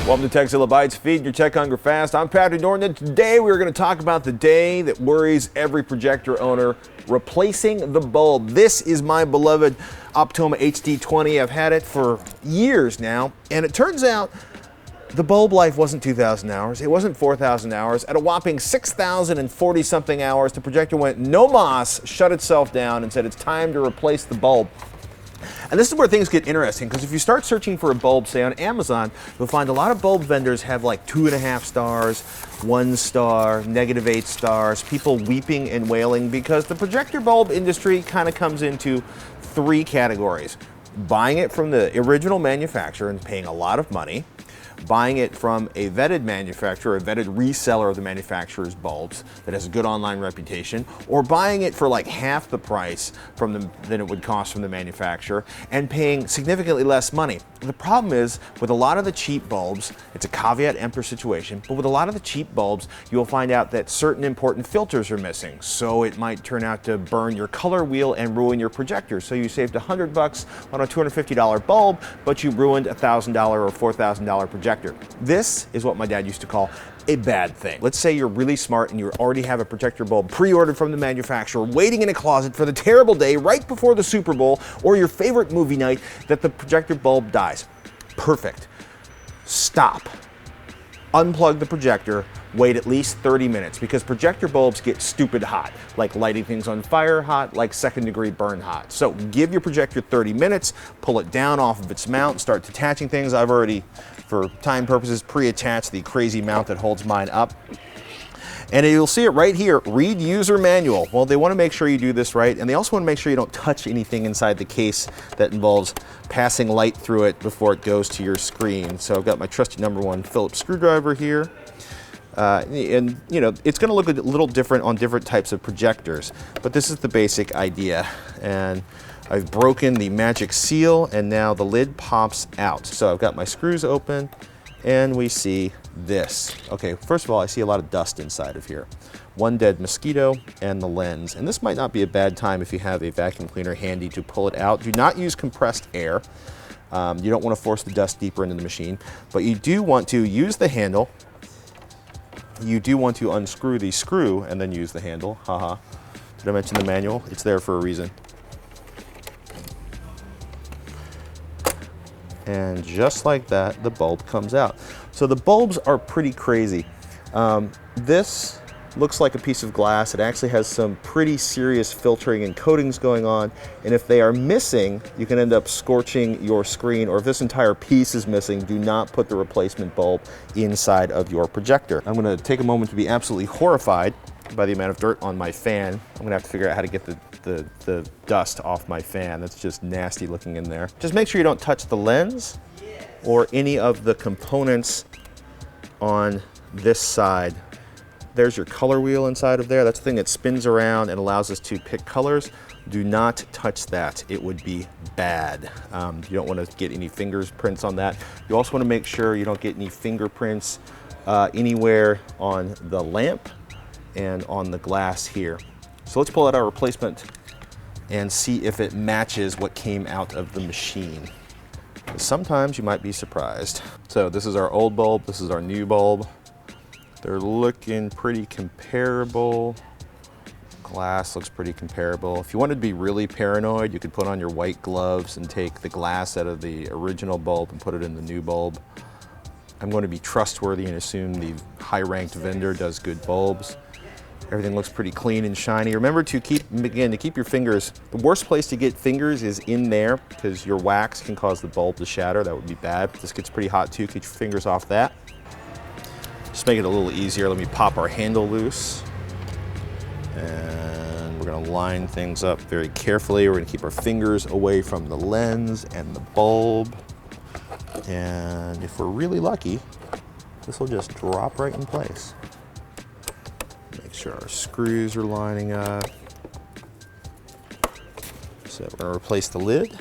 Welcome to Tekzilla Bytes, feeding your tech hunger fast. I'm Patrick Norton, and today we're going to talk about the day that worries every projector owner, replacing the bulb. This is my beloved Optoma HD20. I've had it for years now, and it turns out the bulb life wasn't 2,000 hours, it wasn't 4,000 hours. At a whopping 6,040 something hours, the projector went no mas, shut itself down, and said it's time to replace the bulb. And this is where things get interesting, because if you start searching for a bulb, say on Amazon, you'll find a lot of bulb vendors have like 2.5 stars, 1 star, -8 stars, people weeping and wailing because the projector bulb industry kind of comes into 3 categories. Buying it from the original manufacturer and paying a lot of money, buying it from a vetted manufacturer, a vetted reseller of the manufacturer's bulbs that has a good online reputation, or buying it for like half the price than it would cost from the manufacturer and paying significantly less money. The problem is, with a lot of the cheap bulbs, it's a caveat emptor situation, but with a lot of the cheap bulbs, you'll find out that certain important filters are missing. So it might turn out to burn your color wheel and ruin your projector. So you saved $100 on a $250 bulb, but you ruined a $1,000 or $4,000 projector. This is what my dad used to call a bad thing. Let's say you're really smart and you already have a projector bulb pre-ordered from the manufacturer, waiting in a closet for the terrible day right before the Super Bowl or your favorite movie night that the projector bulb dies. Perfect. Stop. Unplug the projector, wait at least 30 minutes, because projector bulbs get stupid hot, like lighting things on fire hot, like second-degree burn hot. So give your projector 30 minutes, pull it down off of its mount, start detaching things. I've already, for time purposes, pre-attached the crazy mount that holds mine up. And you'll see it right here, read user manual. Well, they want to make sure you do this right, and they also want to make sure you don't touch anything inside the case that involves passing light through it before it goes to your screen. So I've got my trusty #1 Phillips screwdriver here. And you know, it's going to look a little different on different types of projectors, but this is the basic idea. And I've broken the magic seal, and now the lid pops out. So I've got my screws open, and we see this. Okay, first of all, I see a lot of dust inside of here. 1 dead mosquito and the lens. And this might not be a bad time if you have a vacuum cleaner handy to pull it out. Do not use compressed air. You don't want to force the dust deeper into the machine, but you do want to use the handle. You do want to unscrew the screw and then use the handle. Haha. Did I mention the manual? It's there for a reason. And just like that, the bulb comes out. So the bulbs are pretty crazy. This looks like a piece of glass. It actually has some pretty serious filtering and coatings going on. And if they are missing, you can end up scorching your screen. Or if this entire piece is missing, do not put the replacement bulb inside of your projector. I'm gonna take a moment to be absolutely horrified by the amount of dirt on my fan. I'm gonna have to figure out how to get the dust off my fan. That's just nasty looking in there. Just make sure you don't touch the lens or any of the components on this side. There's your color wheel inside of there. That's the thing that spins around and allows us to pick colors. Do not touch that. It would be bad. You don't want to get any fingerprints on that. You also want to make sure you don't get any fingerprints anywhere on the lamp and on the glass here. So let's pull out our replacement and see if it matches what came out of the machine. Sometimes you might be surprised. So this is our old bulb, this is our new bulb. They're looking pretty comparable. Glass looks pretty comparable. If you wanted to be really paranoid, you could put on your white gloves and take the glass out of the original bulb and put it in the new bulb. I'm going to be trustworthy and assume the high-ranked vendor does good bulbs. Everything looks pretty clean and shiny. Remember to keep your fingers, the worst place to get fingers is in there, because your wax can cause the bulb to shatter. That would be bad. This gets pretty hot too. Keep your fingers off that. Just make it a little easier. Let me pop our handle loose. And we're gonna line things up very carefully. We're gonna keep our fingers away from the lens and the bulb. And if we're really lucky, this will just drop right in place. Make sure our screws are lining up. So we're gonna replace the lid.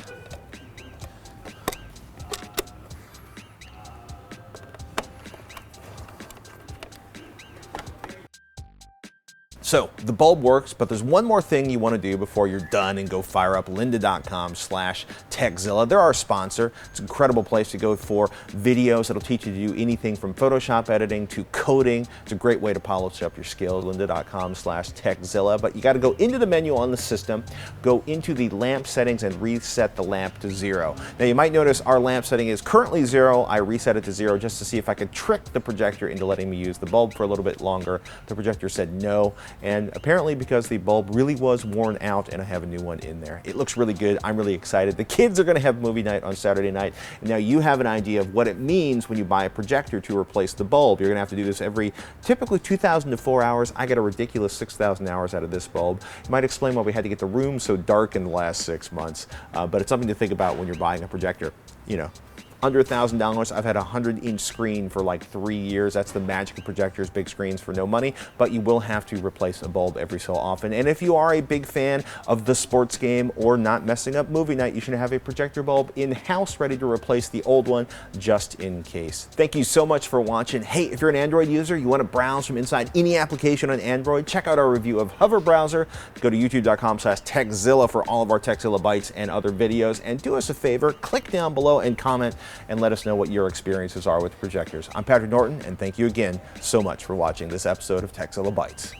So the bulb works, but there's one more thing you want to do before you're done and go fire up lynda.com/tech Tekzilla. They're our sponsor. It's an incredible place to go for videos that'll teach you to do anything from Photoshop editing to coding. It's a great way to polish up your skills. lynda.com/Tekzilla. But you got to go into the menu on the system, go into the lamp settings and reset the lamp to 0. Now you might notice our lamp setting is currently 0. I reset it to 0 just to see if I could trick the projector into letting me use the bulb for a little bit longer. The projector said no, and apparently because the bulb really was worn out and I have a new one in there. It looks really good. I'm really excited. The kids are going to have movie night on Saturday night, and now you have an idea of what it means when you buy a projector to replace the bulb. You're going to have to do this every typically 2,000 to 4 hours. I get a ridiculous 6,000 hours out of this bulb. It might explain why we had to get the room so dark in the last 6 months, but it's something to think about when you're buying a projector. You know, under $1,000. I've had a 100-inch screen for like 3 years. That's the magic of projectors, big screens for no money, but you will have to replace a bulb every so often. And if you are a big fan of the sports game or not messing up movie night, you should have a projector bulb in-house ready to replace the old one just in case. Thank you so much for watching. Hey, if you're an Android user, you want to browse from inside any application on Android, check out our review of Hover Browser. Go to youtube.com/Tekzilla for all of our Tekzilla Bites and other videos. And do us a favor, click down below and comment and let us know what your experiences are with projectors. I'm Patrick Norton, and thank you again so much for watching this episode of Tekzilla Bites.